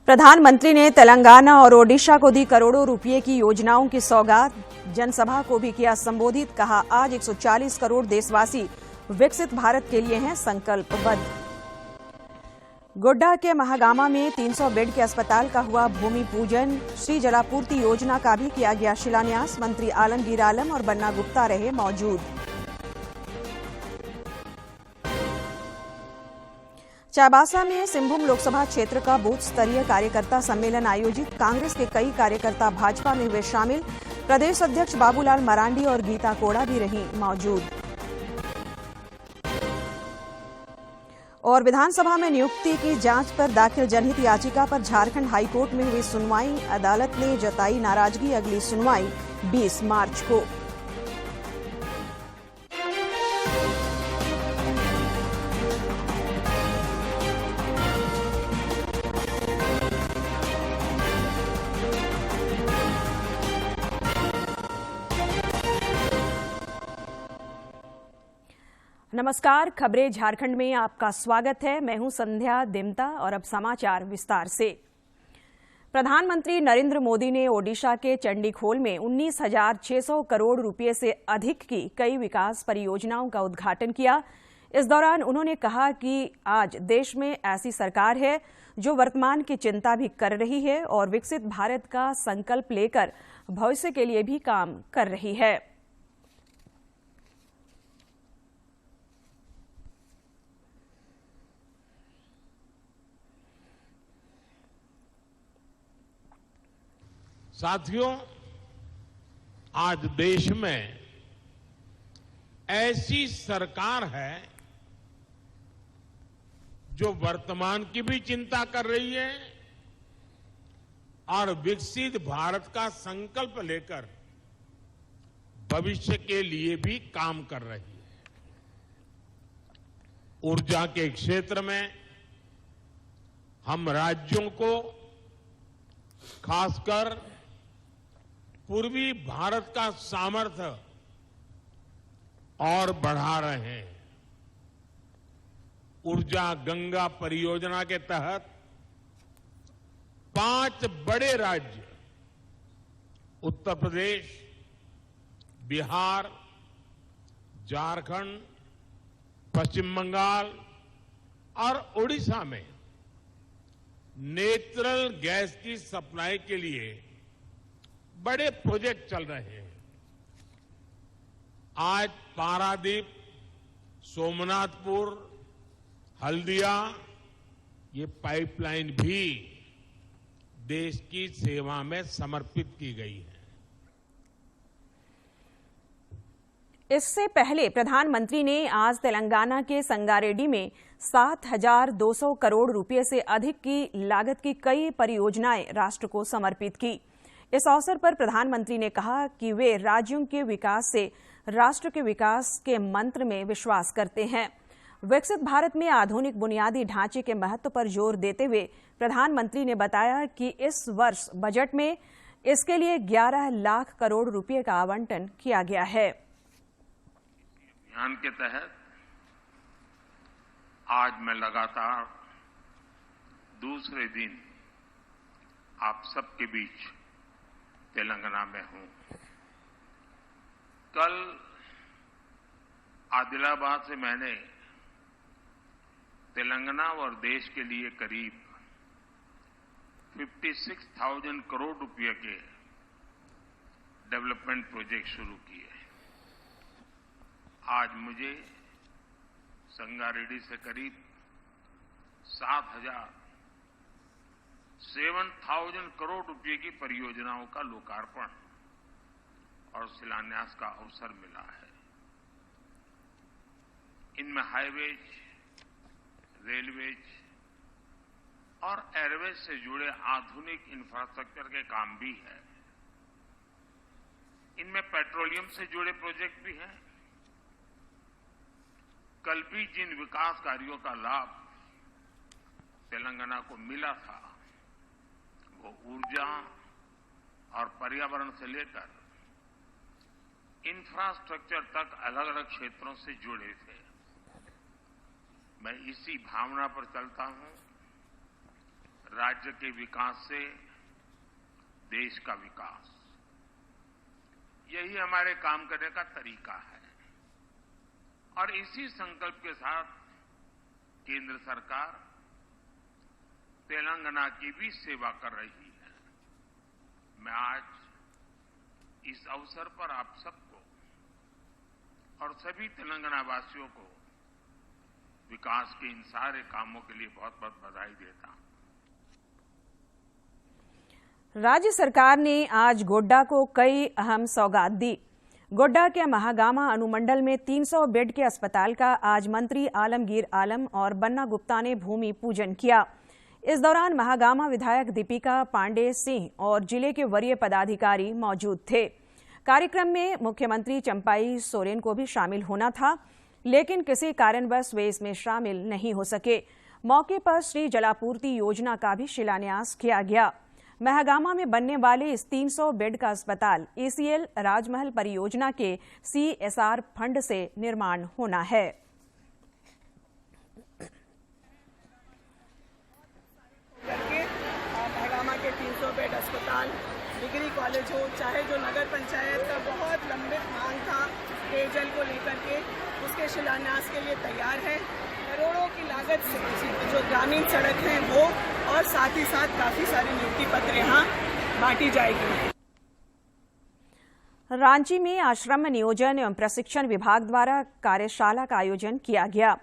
प्रधानमंत्री ने तेलंगाना और ओडिशा को दी करोड़ों रुपए की योजनाओं की सौगात। जनसभा को भी किया संबोधित। कहा, आज 140 करोड़ देशवासी विकसित भारत के लिए हैं संकल्पबद्ध। गोड्डा के महागामा में 300 बेड के अस्पताल का हुआ भूमि पूजन। श्री जलापूर्ति योजना का भी किया गया शिलान्यास। मंत्री आलमगीर आलम और बन्ना गुप्ता रहे मौजूद। चाईबासा में सिंहभूम लोकसभा क्षेत्र का बूथ स्तरीय कार्यकर्ता सम्मेलन आयोजित। कांग्रेस के कई कार्यकर्ता भाजपा में हुए शामिल। प्रदेश अध्यक्ष बाबूलाल मरांडी और गीता कोड़ा भी रही मौजूद। और विधानसभा में नियुक्ति की जांच पर दाखिल जनहित याचिका पर झारखंड हाईकोर्ट में हुई सुनवाई। अदालत ने जताई नाराजगी। अगली सुनवाई 20 मार्च को। नमस्कार, खबरें झारखंड में आपका स्वागत है। मैं हूं संध्या दिमता और अब समाचार विस्तार से। प्रधानमंत्री नरेंद्र मोदी ने ओडिशा के चंडीखोल में 19,600 करोड़ रुपए से अधिक की कई विकास परियोजनाओं का उद्घाटन किया। इस दौरान उन्होंने कहा कि आज देश में ऐसी सरकार है जो वर्तमान की चिंता भी कर रही है और विकसित भारत का संकल्प लेकर भविष्य के लिए भी काम कर रही है। साथियों, आज देश में ऐसी सरकार है जो वर्तमान की भी चिंता कर रही है और विकसित भारत का संकल्प लेकर भविष्य के लिए भी काम कर रही है। ऊर्जा के क्षेत्र में हम राज्यों को, खासकर पूर्वी भारत का सामर्थ्य और बढ़ा रहे हैं। ऊर्जा गंगा परियोजना के तहत 5 बड़े राज्य उत्तर प्रदेश, बिहार, झारखंड, पश्चिम बंगाल और ओडिशा में नेचुरल गैस की सप्लाई के लिए बड़े प्रोजेक्ट चल रहे हैं। आज पारादीप, सोमनाथपुर, हल्दिया ये पाइपलाइन भी देश की सेवा में समर्पित की गई है। इससे पहले प्रधानमंत्री ने आज तेलंगाना के संगारेड्डी में 7,200 करोड़ रुपए से अधिक की लागत की कई परियोजनाएं राष्ट्र को समर्पित की। इस अवसर पर प्रधानमंत्री ने कहा कि वे राज्यों के विकास से राष्ट्र के विकास के मंत्र में विश्वास करते हैं। विकसित भारत में आधुनिक बुनियादी ढांचे के महत्व पर जोर देते हुए प्रधानमंत्री ने बताया कि इस वर्ष बजट में इसके लिए 11 लाख करोड़ रुपए का आवंटन किया गया है। अभियान के तहत आज मैं लगातार दूसरे दिन आप सबके बीच तेलंगाना में हूं। कल आदिलाबाद से मैंने तेलंगाना और देश के लिए करीब 56,000 करोड़ रुपए के डेवलपमेंट प्रोजेक्ट शुरू किए। आज मुझे संगारेड्डी से करीब 7,000 करोड़ रुपए की परियोजनाओं का लोकार्पण और शिलान्यास का अवसर मिला है। इनमें हाईवेज, रेलवेज और एयरवेज से जुड़े आधुनिक इंफ्रास्ट्रक्चर के काम भी है। इनमें पेट्रोलियम से जुड़े प्रोजेक्ट भी हैं। कल भी जिन विकास कार्यों का लाभ तेलंगाना को मिला था वो ऊर्जा और पर्यावरण से लेकर इंफ्रास्ट्रक्चर तक अलग अलग क्षेत्रों से जुड़े थे। मैं इसी भावना पर चलता हूं राज्य के विकास से देश का विकास, यही हमारे काम करने का तरीका है। और इसी संकल्प के साथ केंद्र सरकार तेलंगाना की भी सेवा कर रही है। मैं आज इस अवसर पर आप सबको और सभी तेलंगाना वासियों को विकास के इन सारे कामों के लिए बहुत बहुत बधाई देता हूं। राज्य सरकार ने आज गोड्डा को कई अहम सौगात दी। गोड्डा के महागामा अनुमंडल में 300 बेड के अस्पताल का आज मंत्री आलमगीर आलम और बन्ना गुप्ता ने भूमि पूजन किया। इस दौरान महागामा विधायक दीपिका पांडे सिंह और जिले के वरीय पदाधिकारी मौजूद थे। कार्यक्रम में मुख्यमंत्री चंपाई सोरेन को भी शामिल होना था, लेकिन किसी कारणवश वे इसमें शामिल नहीं हो सके। मौके पर श्री जलापूर्ति योजना का भी शिलान्यास किया गया। महागामा में बनने वाले इस 300 बेड का अस्पताल ईसीएल राजमहल परियोजना के CSR फंड से निर्माण होना है। महागामा के 300 बेड अस्पताल, डिग्री कॉलेज हो, चाहे जो नगर पंचायत का बहुत लंबित मांग था पेयजल को लेकर के, उसके शिलान्यास के लिए तैयार है। करोड़ों की लागत से जो ग्रामीण सड़क है वो, और साथ ही साथ काफी सारी नियुक्ति पत्र यहाँ बांटी जाएगी। रांची में आश्रम नियोजन एवं प्रशिक्षण विभाग द्वारा कार्यशाला का आयोजन किया गया।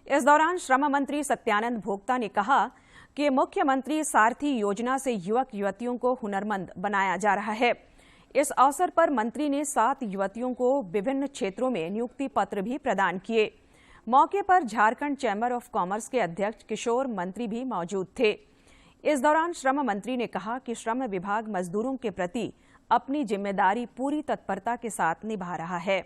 इस दौरान श्रम मंत्री सत्यानंद भोक्ता ने कहा कि मुख्यमंत्री सारथी योजना से युवक युवतियों को हुनरमंद बनाया जा रहा है। इस अवसर पर मंत्री ने 7 युवतियों को विभिन्न क्षेत्रों में नियुक्ति पत्र भी प्रदान किए। मौके पर झारखंड चैम्बर ऑफ कॉमर्स के अध्यक्ष किशोर मंत्री भी मौजूद थे। इस दौरान श्रम मंत्री ने कहा कि श्रम विभाग मजदूरों के प्रति अपनी जिम्मेदारी पूरी तत्परता के साथ निभा रहा है।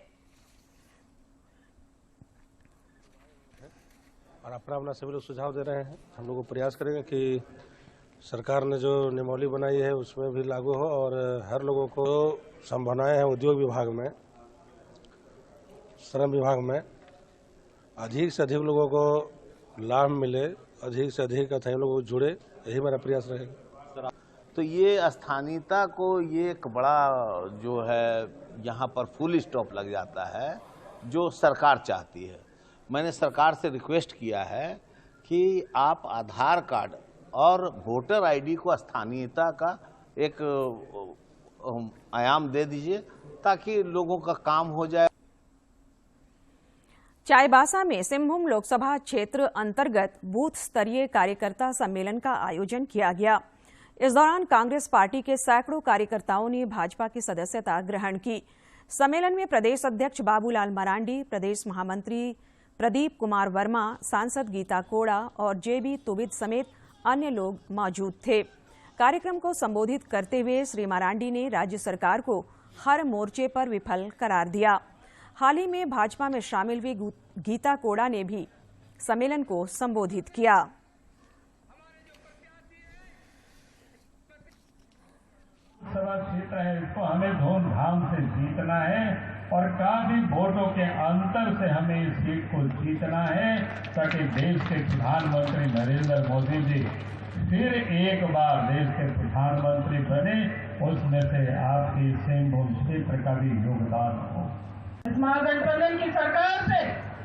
और अपना सभी लोग सुझाव दे रहे हैं। हम लोग प्रयास करेंगे कि सरकार ने जो नियमावली बनाई है उसमें भी लागू हो और हर लोगों को संभावनाएं हैं उद्योग विभाग में, श्रम विभाग में अधिक से अधिक लोगों को लाभ मिले, अधिक से अधिक लोगों को जुड़े, यही मेरा प्रयास रहेगा। तो ये स्थानीयता को ये एक बड़ा जो है यहाँ पर फुल स्टॉप लग जाता है जो सरकार चाहती है। मैंने सरकार से रिक्वेस्ट किया है कि आप आधार कार्ड और वोटर आईडी को स्थानीयता का एक आयाम दे दीजिए ताकि लोगों का काम हो जाए। चाईबासा में सिंहभूम लोकसभा क्षेत्र अंतर्गत बूथ स्तरीय कार्यकर्ता सम्मेलन का आयोजन किया गया। इस दौरान कांग्रेस पार्टी के सैकड़ों कार्यकर्ताओं ने भाजपा की सदस्यता ग्रहण की। सम्मेलन में प्रदेश अध्यक्ष बाबूलाल मरांडी, प्रदेश महामंत्री प्रदीप कुमार वर्मा, सांसद गीता कोड़ा और JB तुबिद समेत अन्य लोग मौजूद थे। कार्यक्रम को संबोधित करते हुए श्री मरांडी ने राज्य सरकार को हर मोर्चे पर विफल करार दिया। हाल ही में भाजपा में शामिल हुई गीता कोड़ा ने भी सम्मेलन को संबोधित किया। लोकसभा क्षेत्र है, इसको हमें धूमधाम से जीतना है और काफी वोटों के अंतर से हमें इस सीट को जीतना है ताकि देश के प्रधानमंत्री नरेंद्र मोदी जी फिर एक बार देश के प्रधानमंत्री बने, उसमें से आपकी सिंहभूम क्षेत्र का भी योगदान हो। इस महागठबंधन की सरकार से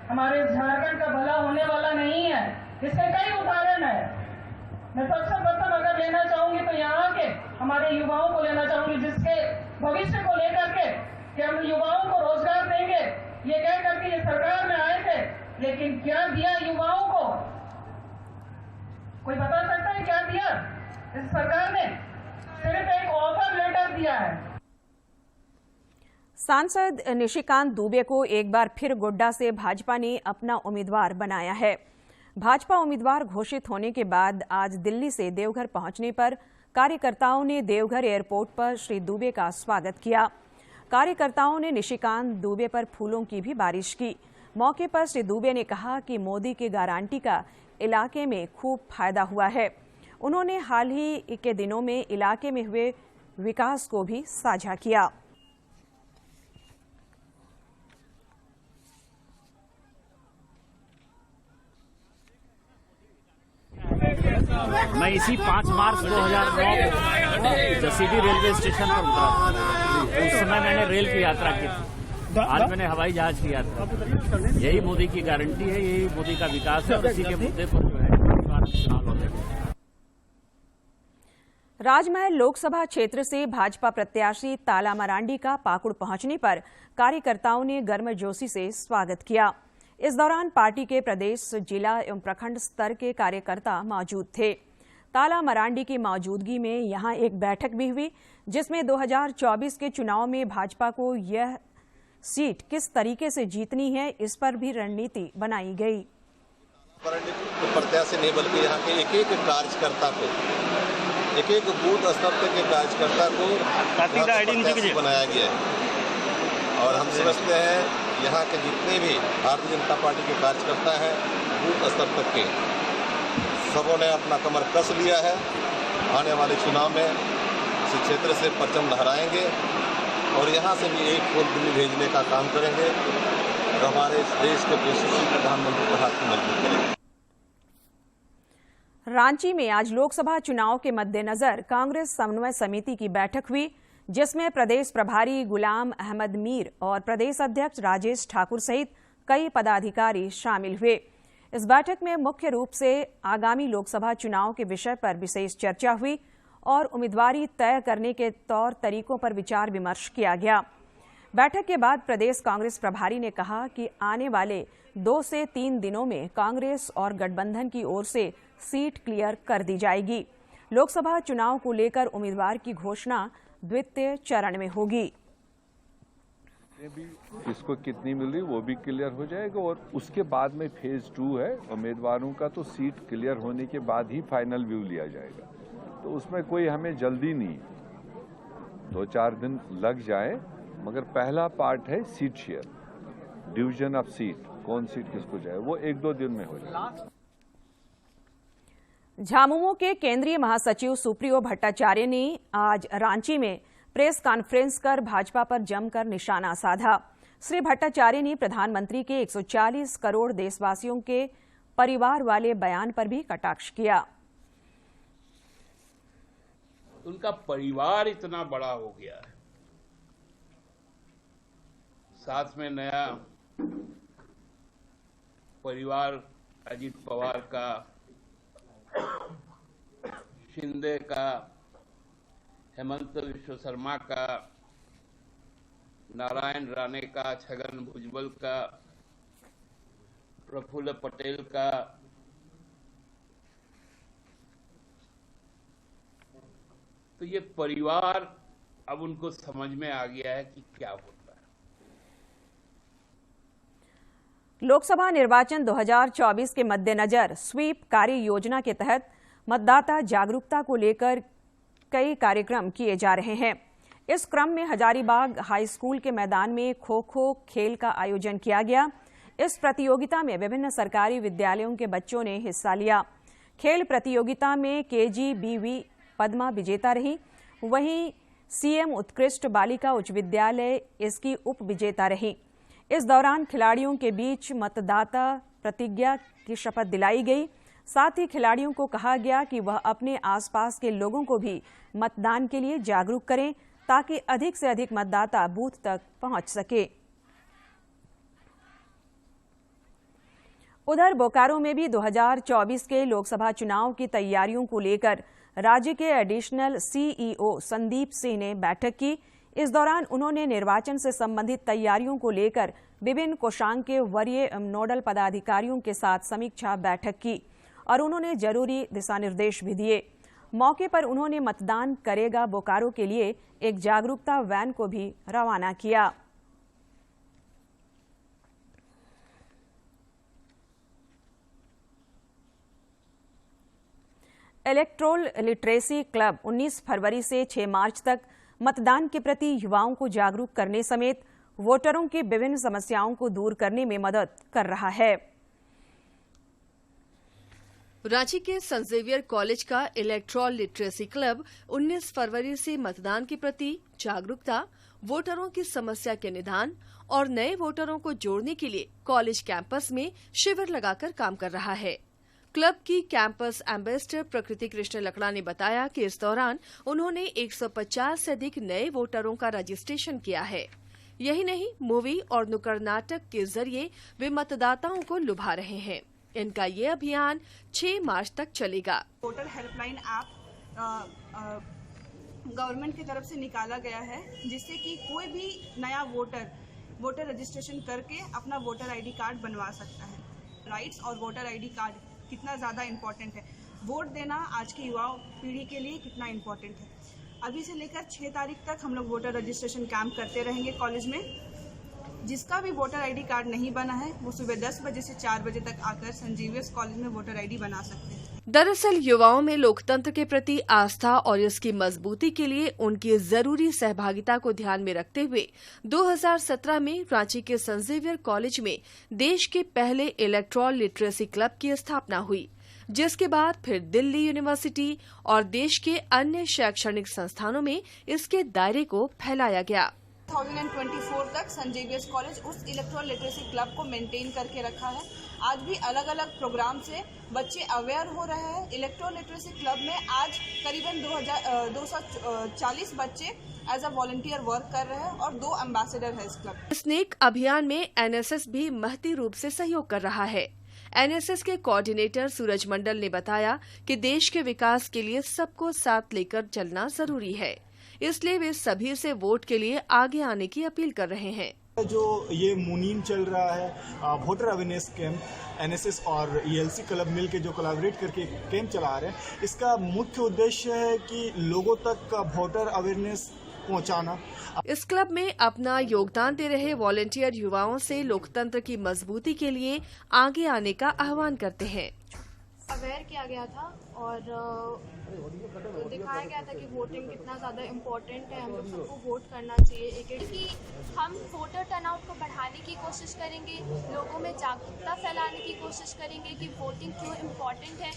हमारे झारखंड का भला होने वाला नहीं है। इसके कई उदाहरण है। मैं सबसे प्रथम अगर लेना चाहूंगी तो यहाँ के हमारे युवाओं को लेना चाहूंगी, जिसके भविष्य को लेकर के कि हम युवाओं को रोजगार देंगे ये कह करके ये सरकार में आए थे, लेकिन क्या दिया युवाओं को? कोई बता सकता है क्या दिया इस सरकार ने? सिर्फ एक ऑफर लेटर दिया है। सांसद निशिकांत दुबे को एक बार फिर गोड्डा से भाजपा ने अपना उम्मीदवार बनाया है। भाजपा उम्मीदवार घोषित होने के बाद आज दिल्ली से देवघर पहुंचने पर कार्यकर्ताओं ने देवघर एयरपोर्ट पर श्री दुबे का स्वागत किया। कार्यकर्ताओं ने निशिकांत दुबे पर फूलों की भी बारिश की। मौके पर श्री दुबे ने कहा कि मोदी की गारंटी का इलाके में खूब फायदा हुआ है। उन्होंने हाल ही के दिनों में इलाके में हुए विकास को भी साझा किया। मैं इसी 5 मार्च 2009 को जसीडीह रेलवे स्टेशन पर उतरा था। उस समय मैंने रेल की यात्रा की थी, आज मैंने हवाई जहाज की यात्रा। यही मोदी की गारंटी है, यही मोदी का विकास है। इसी के मुद्दे पर जो है चुनाव लड़ेंगे। राजमहल लोकसभा क्षेत्र से भाजपा प्रत्याशी ताला मरांडी का पाकुड़ पहुंचने पर कार्यकर्ताओं ने गर्मजोशी से स्वागत किया। इस दौरान पार्टी के प्रदेश, जिला एवं प्रखंड स्तर के कार्यकर्ता मौजूद थे। ताला मरांडी की मौजूदगी में यहां एक बैठक भी हुई, जिसमें 2024 के चुनाव में भाजपा को यह सीट किस तरीके से जीतनी है, इस पर भी रणनीति बनाई गई। प्रत्याशी नहीं बल्कि यहाँ के एक कार्यकर्ता को, एक बूथ स्तर तक के कार्यकर्ता को प्रत्याशी बनाया गया है। और हम समझते हैं यहाँ के जितने भी भारतीय जनता पार्टी के कार्यकर्ता हैं बूथ स्तर तक के, सबों ने अपना कमर कस लिया है। आने वाले चुनाव में इस क्षेत्र से परचम लहराएंगे और यहाँ से भी एक फूल दिल्ली भेजने का काम करेंगे और हमारे देश के यशस्वी प्रधानमंत्री का हाथ मजबूत करेंगे। रांची में आज लोकसभा चुनाव के मद्देनजर कांग्रेस समन्वय समिति की बैठक हुई, जिसमें प्रदेश प्रभारी गुलाम अहमद मीर और प्रदेश अध्यक्ष राजेश ठाकुर सहित कई पदाधिकारी शामिल हुए। इस बैठक में मुख्य रूप से आगामी लोकसभा चुनाव के विषय पर विशेष चर्चा हुई और उम्मीदवारी तय करने के तौर तरीकों पर विचार विमर्श किया गया। बैठक के बाद प्रदेश कांग्रेस प्रभारी ने कहा कि आने वाले 2 से 3 दिनों में कांग्रेस और गठबंधन की ओर से सीट क्लियर कर दी जाएगी। लोकसभा चुनाव को लेकर उम्मीदवार की घोषणा द्वितीय चरण में होगी। किसको कितनी मिली वो भी क्लियर हो जाएगा और उसके बाद में फेज 2 है उम्मीदवारों का, तो सीट क्लियर होने के बाद ही फाइनल व्यू लिया जाएगा। तो उसमें कोई हमें जल्दी नहीं, 2-4 दिन लग जाए, मगर पहला पार्ट है seat share, division of seat, कौन सीट किसको जाए, वो 1-2 दिन में हो जाए। झामुमो के केंद्रीय महासचिव सुप्रियो भट्टाचार्य ने आज रांची में प्रेस कॉन्फ्रेंस कर भाजपा पर जमकर निशाना साधा। श्री भट्टाचार्य ने प्रधानमंत्री के 140 करोड़ देशवासियों के परिवार वाले बयान पर भी कटाक्ष किया। उनका परिवार इतना बड़ा हो गया है, साथ में नया परिवार अजीत पवार का, शिंदे का, हेमंत विश्व शर्मा का, नारायण राणे का, छगन भुजबल का, प्रफुल्ल पटेल का, तो ये परिवार अब उनको समझ में आ गया है कि क्या होता है। लोकसभा निर्वाचन 2024 के मद्देनजर स्वीप कार्य योजना के तहत मतदाता जागरूकता को लेकर कई कार्यक्रम किए जा रहे हैं। इस क्रम में हजारीबाग हाई स्कूल के मैदान में खो-खो खेल का आयोजन किया गया। इस प्रतियोगिता में विभिन्न सरकारी विद्यालयों के बच्चों ने हिस्सा लिया। खेल प्रतियोगिता में KGBV पद्मा विजेता रही, वहीं CM उत्कृष्ट बालिका उच्च विद्यालय इसकी उप विजेता रही। इस दौरान खिलाड़ियों के बीच मतदाता प्रतिज्ञा की शपथ दिलाई गई। साथ ही खिलाड़ियों को कहा गया कि वह अपने आसपास के लोगों को भी मतदान के लिए जागरूक करें, ताकि अधिक से अधिक मतदाता बूथ तक पहुंच सके। उधर बोकारो में भी 2024 के लोकसभा चुनाव की तैयारियों को लेकर राज्य के एडिशनल CEO संदीप सिंह ने बैठक की। इस दौरान उन्होंने निर्वाचन से संबंधित तैयारियों को लेकर विभिन्न कोषांग के वरीय नोडल पदाधिकारियों के साथ समीक्षा बैठक की और उन्होंने जरूरी दिशा निर्देश भी दिए। मौके पर उन्होंने मतदान करेगा बोकारो के लिए एक जागरूकता वैन को भी रवाना किया। इलेक्ट्रोल लिटरेसी क्लब 19 फरवरी से 6 मार्च तक मतदान के प्रति युवाओं को जागरूक करने समेत वोटरों की विभिन्न समस्याओं को दूर करने में मदद कर रहा है। रांची के सेंट जेवियर कॉलेज का इलेक्ट्रोल लिटरेसी क्लब 19 फरवरी से मतदान के प्रति जागरूकता, वोटरों की समस्या के निदान और नए वोटरों को जोड़ने के लिए कॉलेज कैंपस में शिविर लगाकर काम कर रहा है। क्लब की कैंपस एम्बेसडर प्रकृति कृष्ण लकड़ा ने बताया कि इस दौरान उन्होंने 150 से अधिक नए वोटरों का रजिस्ट्रेशन किया है। यही नहीं, मूवी और नुक्कड़ नाटक के जरिए वे मतदाताओं को लुभा रहे हैं। इनका ये अभियान 6 मार्च तक चलेगा। वोटर हेल्पलाइन ऐप गवर्नमेंट की तरफ से निकाला गया है, जिससे कि कोई भी नया वोटर रजिस्ट्रेशन करके अपना वोटर आईडी कार्ड बनवा सकता है। राइट्स और वोटर आईडी कार्ड कितना ज़्यादा इम्पोर्टेंट है, वोट देना आज की युवा पीढ़ी के लिए कितना इम्पोर्टेंट है। अभी से लेकर 6 तारीख तक हम लोग वोटर रजिस्ट्रेशन कैंप करते रहेंगे कॉलेज में। जिसका भी वोटर आईडी कार्ड नहीं बना है वो सुबह 10 बजे से 4 बजे तक आकर संजीवियस कॉलेज में वोटर आईडी बना सकते हैं। दरअसल युवाओं में लोकतंत्र के प्रति आस्था और इसकी मजबूती के लिए उनकी जरूरी सहभागिता को ध्यान में रखते हुए 2017 में रांची के सेंट जेवियर कॉलेज में देश के पहले इलेक्ट्रॉल लिटरेसी क्लब की स्थापना हुई, जिसके बाद फिर दिल्ली यूनिवर्सिटी और देश के अन्य शैक्षणिक संस्थानों में इसके दायरे को फैलाया गया। 2024 तक सेंट जेवियर्स कॉलेज उस इलेक्ट्रॉल लिटरेसी क्लब को मेंटेन करके रखा है। आज भी अलग अलग प्रोग्राम से बच्चे अवेयर हो रहे हैं। इलेक्ट्रॉल लिटरेसी क्लब में आज करीबन 240 बच्चे एज अ वॉलंटियर वर्क कर रहे हैं और 2 एम्बेसडर है इस क्लब। स्नेक अभियान में एनएसएस भी महती रूप से सहयोग कर रहा है। एनएसएस के कोऑर्डिनेटर सूरज मंडल ने बताया कि देश के विकास के लिए सबको साथ लेकर चलना जरूरी है, इसलिए वे सभी से वोट के लिए आगे आने की अपील कर रहे हैं। जो ये मुनीम चल रहा है वोटर अवेयरनेस कैंप, एनएसएस और ईएलसी क्लब मिलकर जो कोलैबोरेट करके कैंप चला रहे हैं, इसका मुख्य उद्देश्य है कि लोगों तक वोटर अवेयरनेस पहुंचाना। इस क्लब में अपना योगदान दे रहे वॉलंटियर युवाओं से लोकतंत्र की मजबूती के लिए आगे आने का आह्वान करते हैं। अवेयर किया गया था और दिखाया गया था कि वोटिंग कितना ज़्यादा इम्पोर्टेंट है, हम लोग सबको वोट करना चाहिए। कि हम वोटर टर्नआउट को बढ़ाने की कोशिश करेंगे, लोगों में जागरूकता फैलाने की कोशिश करेंगे कि वोटिंग क्यों इम्पोर्टेंट है।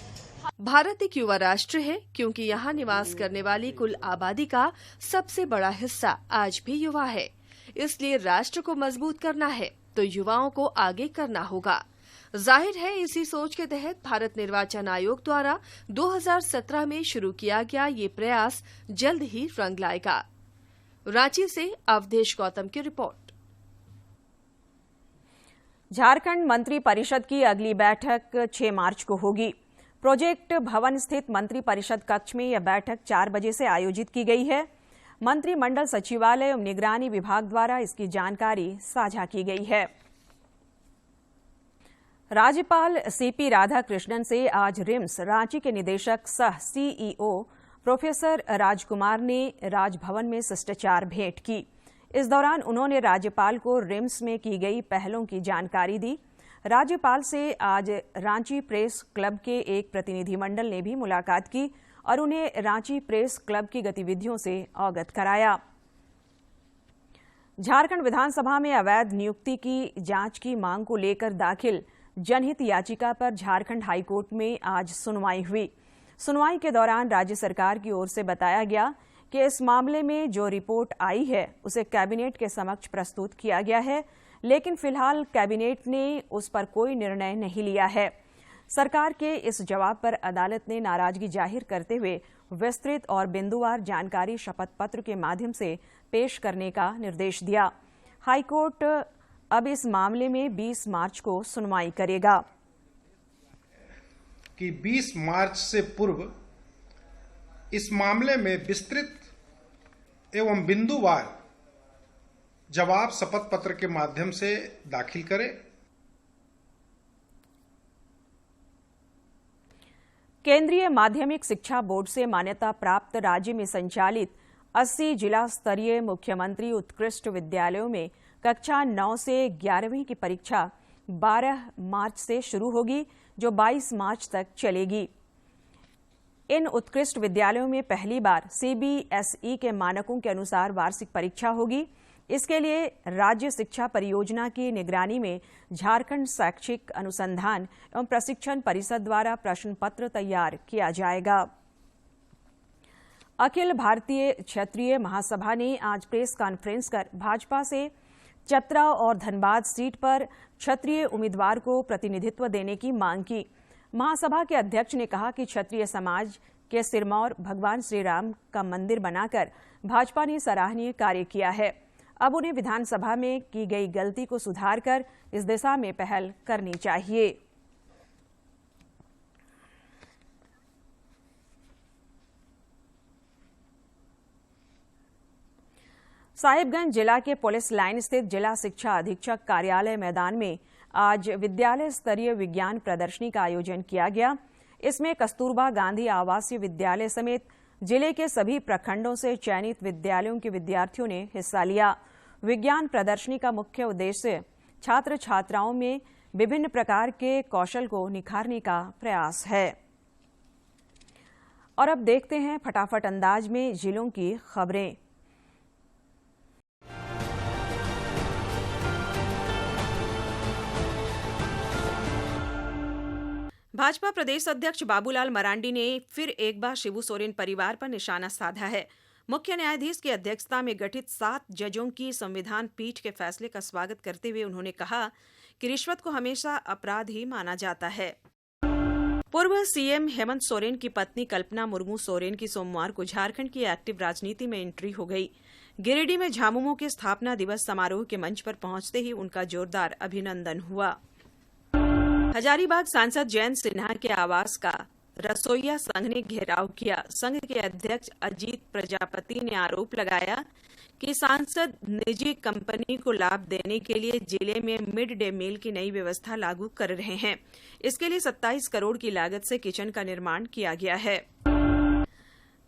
भारत एक युवा राष्ट्र है, क्योंकि यहाँ निवास करने वाली कुल आबादी का सबसे बड़ा हिस्सा आज भी युवा है। इसलिए राष्ट्र को मजबूत करना है तो युवाओं को आगे करना होगा। जाहिर है, इसी सोच के तहत भारत निर्वाचन आयोग द्वारा 2017 में शुरू किया गया ये प्रयास जल्द ही रंग लाएगा। रांची से अवधेश गौतम की रिपोर्ट। झारखंड मंत्री परिषद की अगली बैठक 6 मार्च को होगी। प्रोजेक्ट भवन स्थित मंत्री परिषद कक्ष में यह बैठक 4 बजे से आयोजित की गई है। मंत्रिमंडल सचिवालय एवं निगरानी विभाग द्वारा इसकी जानकारी साझा की गई है। राज्यपाल सीपी राधाकृष्णन से आज रिम्स रांची के निदेशक सह सीईओ प्रोफेसर राजकुमार ने राजभवन में शिष्टाचार भेंट की। इस दौरान उन्होंने राज्यपाल को रिम्स में की गई पहलों की जानकारी दी। राज्यपाल से आज रांची प्रेस क्लब के एक प्रतिनिधिमंडल ने भी मुलाकात की और उन्हें रांची प्रेस क्लब की गतिविधियों से अवगत कराया। झारखंड विधानसभा में अवैध नियुक्ति की जांच की मांग को लेकर दाखिल जनहित याचिका पर झारखंड हाईकोर्ट में आज सुनवाई हुई। सुनवाई के दौरान राज्य सरकार की ओर से बताया गया कि इस मामले में जो रिपोर्ट आई है उसे कैबिनेट के समक्ष प्रस्तुत किया गया है, लेकिन फिलहाल कैबिनेट ने उस पर कोई निर्णय नहीं लिया है। सरकार के इस जवाब पर अदालत ने नाराजगी जाहिर करते हुए विस्तृत और बिंदुवार जानकारी शपथ पत्र के माध्यम से पेश करने का निर्देश दिया। हाईकोर्ट अब इस मामले में 20 मार्च को सुनवाई करेगा। कि 20 मार्च से पूर्व इस मामले में विस्तृत एवं बिंदुवार जवाब शपथ पत्र के माध्यम से दाखिल करें। केंद्रीय माध्यमिक शिक्षा बोर्ड से मान्यता प्राप्त राज्य में संचालित 80 जिला स्तरीय मुख्यमंत्री उत्कृष्ट विद्यालयों में कक्षा 9 से 11वीं की परीक्षा 12 मार्च से शुरू होगी, जो 22 मार्च तक चलेगी। इन उत्कृष्ट विद्यालयों में पहली बार सीबीएसई के मानकों के अनुसार वार्षिक परीक्षा होगी। इसके लिए राज्य शिक्षा परियोजना की निगरानी में झारखंड शैक्षिक अनुसंधान एवं प्रशिक्षण परिषद द्वारा प्रश्न पत्र तैयार किया जाएगा। अखिल भारतीय क्षत्रिय महासभा ने आज प्रेस कॉन्फ्रेंस कर भाजपा से चतरा और धनबाद सीट पर क्षत्रिय उम्मीदवार को प्रतिनिधित्व देने की मांग की। महासभा के अध्यक्ष ने कहा कि क्षत्रिय समाज के सिरमौर भगवान श्री राम का मंदिर बनाकर भाजपा ने सराहनीय कार्य किया है। अब उन्हें विधानसभा में की गई गलती को सुधारकर इस दिशा में पहल करनी चाहिए। साहिबगंज जिला के पुलिस लाइन स्थित जिला शिक्षा अधीक्षक कार्यालय मैदान में आज विद्यालय स्तरीय विज्ञान प्रदर्शनी का आयोजन किया गया। इसमें कस्तूरबा गांधी आवासीय विद्यालय समेत जिले के सभी प्रखंडों से चयनित विद्यालयों के विद्यार्थियों ने हिस्सा लिया। विज्ञान प्रदर्शनी का मुख्य उद्देश्य छात्र छात्राओं में विभिन्न प्रकार के कौशल को निखारने का प्रयास है। और अब देखते हैं फटाफट अंदाज में जिलों की खबरें। भाजपा प्रदेश अध्यक्ष बाबूलाल मरांडी ने फिर एक बार शिबू सोरेन परिवार पर निशाना साधा है। मुख्य न्यायाधीश की अध्यक्षता में गठित 7 जजों की संविधान पीठ के फैसले का स्वागत करते हुए उन्होंने कहा कि रिश्वत को हमेशा अपराध ही माना जाता है। पूर्व सीएम हेमंत सोरेन की पत्नी कल्पना मुर्मू सोरेन की सोमवार को झारखंड की एक्टिव राजनीति में एंट्री हो गई। गिरिडीह में झामुमो के स्थापना दिवस समारोह के मंच पर पहुंचते ही उनका जोरदार अभिनंदन हुआ। हजारीबाग सांसद जयंत सिन्हा के आवास का रसोइया संघ ने घेराव किया। संघ के अध्यक्ष अजीत प्रजापति ने आरोप लगाया कि सांसद निजी कंपनी को लाभ देने के लिए जिले में मिड डे मील की नई व्यवस्था लागू कर रहे हैं। इसके लिए 27 करोड़ की लागत से किचन का निर्माण किया गया है।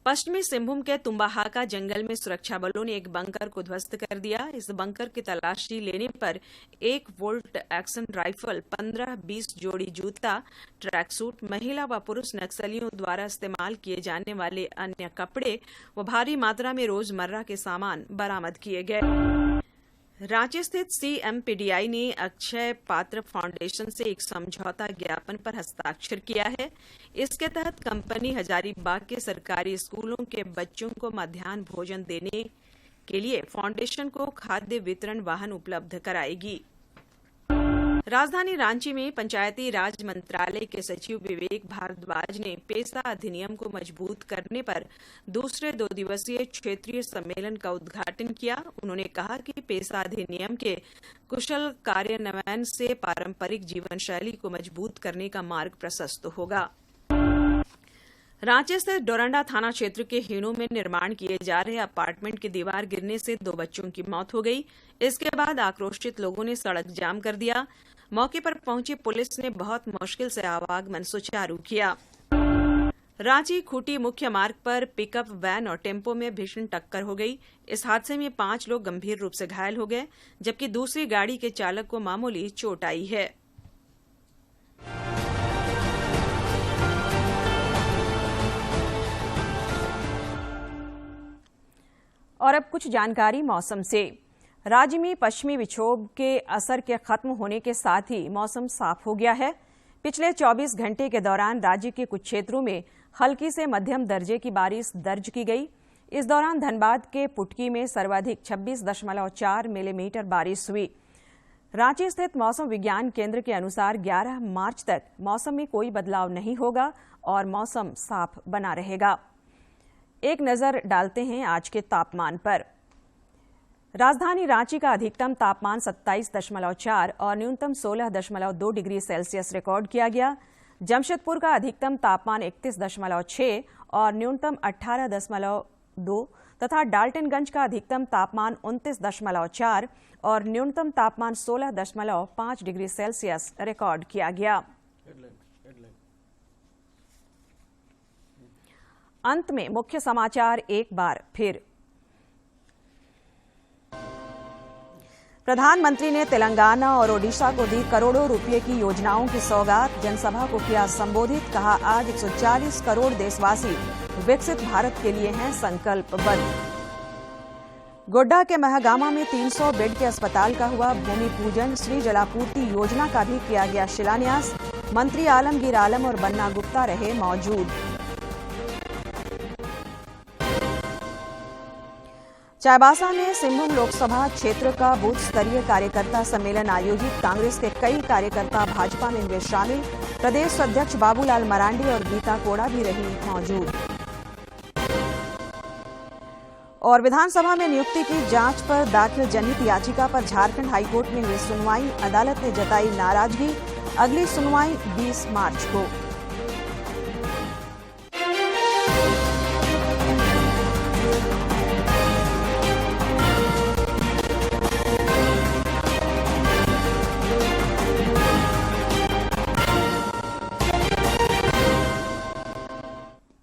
पश्चिमी सिंहभूम के तुम्बाहाका जंगल में सुरक्षा बलों ने एक बंकर को ध्वस्त कर दिया। इस बंकर की तलाशी लेने पर 1 वोल्ट एक्शन राइफल, 15-20 जोड़ी जूता, ट्रैक सूट, महिला व पुरुष नक्सलियों द्वारा इस्तेमाल किए जाने वाले अन्य कपड़े व भारी मात्रा में रोजमर्रा के सामान बरामद किए गए। रांची स्थित CMPDI ने अक्षय पात्र फाउंडेशन से एक समझौता ज्ञापन पर हस्ताक्षर किया है। इसके तहत कंपनी हजारीबाग के सरकारी स्कूलों के बच्चों को मध्याह्न भोजन देने के लिए फाउंडेशन को खाद्य वितरण वाहन उपलब्ध कराएगी। राजधानी रांची में पंचायती राज मंत्रालय के सचिव विवेक भारद्वाज ने पेसा अधिनियम को मजबूत करने पर दूसरे 2 दिवसीय क्षेत्रीय सम्मेलन का उद्घाटन किया। उन्होंने कहा कि पेसा अधिनियम के कुशल कार्यान्वयन से पारंपरिक जीवन शैली को मजबूत करने का मार्ग प्रशस्त होगा। रांची स्थित डोरंडा थाना क्षेत्र के हीनों में निर्माण किए जा रहे अपार्टमेंट की दीवार गिरने से 2 बच्चों की मौत हो गई। इसके बाद आक्रोशित लोगों ने सड़क जाम कर दिया। मौके पर पहुंची पुलिस ने बहुत मुश्किल से आवागमन सुचारू किया। रांची खूंटी मुख्य मार्ग पर पिकअप वैन और टेम्पो में भीषण टक्कर हो गई। इस हादसे में 5 लोग गंभीर रूप से घायल हो गए, जबकि दूसरी गाड़ी के चालक को मामूली चोट आई है। और अब कुछ जानकारी मौसम से। राज्य में पश्चिमी विक्षोभ के असर के खत्म होने के साथ ही मौसम साफ हो गया है। पिछले 24 घंटे के दौरान राज्य के कुछ क्षेत्रों में हल्की से मध्यम दर्जे की बारिश दर्ज की गई। इस दौरान धनबाद के पुटकी में सर्वाधिक 26.4 मिलीमीटर बारिश हुई। रांची स्थित मौसम विज्ञान केंद्र के अनुसार 11 मार्च तक मौसम में कोई बदलाव नहीं होगा और मौसम साफ बना रहेगा। एक नजर डालते हैं आज के तापमान पर। राजधानी रांची का अधिकतम तापमान 27.4 और न्यूनतम 16.2 डिग्री सेल्सियस रिकॉर्ड किया गया। जमशेदपुर का अधिकतम तापमान 31.6 और न्यूनतम 18.2 तथा डाल्टनगंज का अधिकतम तापमान 29.4 और न्यूनतम तापमान 16.5 डिग्री सेल्सियस रिकॉर्ड किया गया। अंत में मुख्य समाचार एक बार फिर। प्रधानमंत्री ने तेलंगाना और ओडिशा को दी करोड़ों रुपए की योजनाओं की सौगात। जनसभा को किया संबोधित, कहा आज 140 करोड़ देशवासी विकसित भारत के लिए हैं संकल्पबद्ध। गोड्डा के महगामा में 300 बेड के अस्पताल का हुआ भूमि पूजन। श्री जलापूर्ति योजना का भी किया गया शिलान्यास। मंत्री आलमगीर आलम और बन्ना गुप्ता रहे मौजूद। चाईबासा में सिंहभूम लोकसभा क्षेत्र का बूथ स्तरीय कार्यकर्ता सम्मेलन आयोजित। कांग्रेस के कई कार्यकर्ता भाजपा में हुए शामिल। प्रदेश अध्यक्ष बाबूलाल मरांडी और गीता कोड़ा भी रही मौजूद। और विधानसभा में नियुक्ति की जांच पर दाखिल जनहित याचिका पर झारखंड हाईकोर्ट में हुई सुनवाई, अदालत ने जताई नाराजगी। अगली सुनवाई 20 मार्च को।